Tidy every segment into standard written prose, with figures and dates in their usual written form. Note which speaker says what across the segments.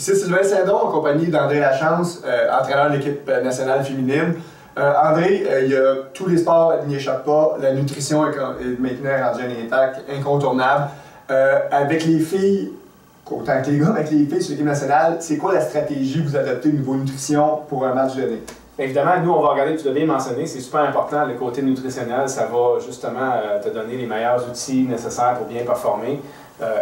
Speaker 1: Ici Sylvain Saint-Don, en compagnie d'André Lachance, entraîneur de l'équipe nationale féminine. André, il y a tous les sports, il n'y échappe pas. La nutrition est maintenant rendue un impact incontournable. Avec les filles, autant que les gars, avec les filles sur l'équipe nationale, c'est quoi la stratégie que vous adoptez au niveau nutrition pour un match donné?
Speaker 2: Évidemment, nous, on va regarder, tu l'as bien mentionné, c'est super important, le côté nutritionnel, ça va justement te donner les meilleurs outils nécessaires pour bien performer,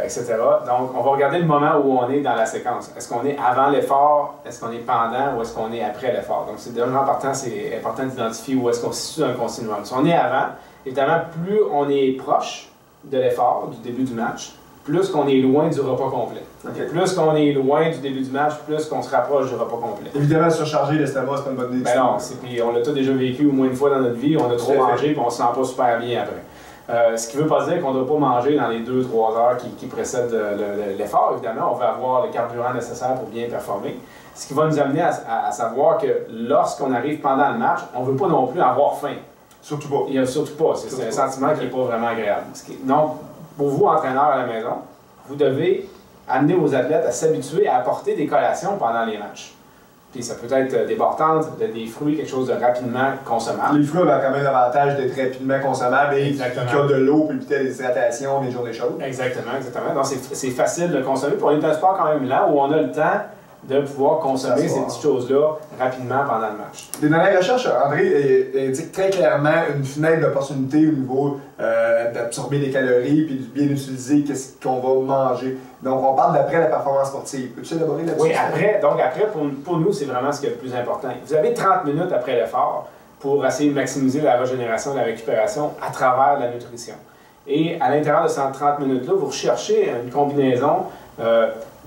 Speaker 2: etc. Donc, on va regarder le moment où on est dans la séquence. Est-ce qu'on est avant l'effort, est-ce qu'on est pendant ou est-ce qu'on est après l'effort? Donc, c'est déjà important, c'est important d'identifier où est-ce qu'on se situe dans le continuum. Si on est avant, évidemment, plus on est proche de l'effort, du début du match, plus qu'on est loin du repas complet. Okay. Plus qu'on est loin du début du match, plus qu'on se rapproche du repas complet.
Speaker 1: Évidemment, surcharger l'estomac, c'est pas une bonne décision.
Speaker 2: Ben non, puis on l'a tous déjà vécu au moins une fois dans notre vie, on a trop mangé et on se sent pas super bien après. Ce qui ne veut pas dire qu'on ne doit pas manger dans les 2-3 heures qui précèdent l'effort. Évidemment, on va avoir le carburant nécessaire pour bien performer. Ce qui va nous amener à savoir que lorsqu'on arrive pendant le match, on ne veut pas non plus avoir faim.
Speaker 1: Surtout pas.
Speaker 2: Il y a surtout pas. C'est un sentiment qui n'est pas vraiment agréable. Donc, pour vous, entraîneurs à la maison, vous devez amener vos athlètes à s'habituer à apporter des collations pendant les matchs. Puis ça peut être des barres-tentes, des fruits, quelque chose de rapidement consommable.
Speaker 1: Les fruits ont quand même l'avantage d'être rapidement consommables et qu'il y a de l'eau, puis peut-être des hydratations, des jours des choses.
Speaker 2: Exactement, exactement. Donc c'est facile de consommer. Pour un sport quand même lent où on a le temps de pouvoir consommer ces petites choses-là rapidement pendant le match.
Speaker 1: Dans la recherche, André indique très clairement une fenêtre d'opportunité au niveau d'absorber des calories puis de bien utiliser ce qu'on va manger. Donc, on parle d'après la performance sportive. Peux-tu élaborer là-dessus?
Speaker 2: Oui, après pour nous, c'est vraiment ce qui est le plus important. Vous avez 30 minutes après l'effort pour essayer de maximiser la régénération et la récupération à travers la nutrition. Et à l'intérieur de ces 30 minutes-là, vous recherchez une combinaison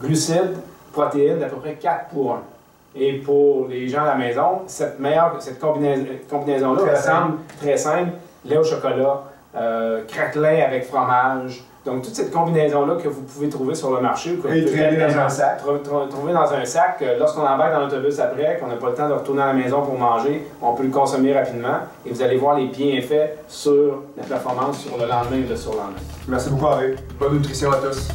Speaker 2: glucides, protéines d'à peu près 4 pour 1. Et pour les gens à la maison, cette combinaison-là ressemble très simple, lait au chocolat, craquelin avec fromage. Donc toute cette combinaison-là que vous pouvez trouver sur le marché, que vous pouvez
Speaker 1: dans un sac.
Speaker 2: trouver dans un sac, lorsqu'on embarque dans l'autobus après, qu'on n'a pas le temps de retourner à la maison pour manger, on peut le consommer rapidement et vous allez voir les bienfaits sur la performance sur le lendemain et le surlendemain.
Speaker 1: Merci beaucoup, André. Bonne nutrition à tous.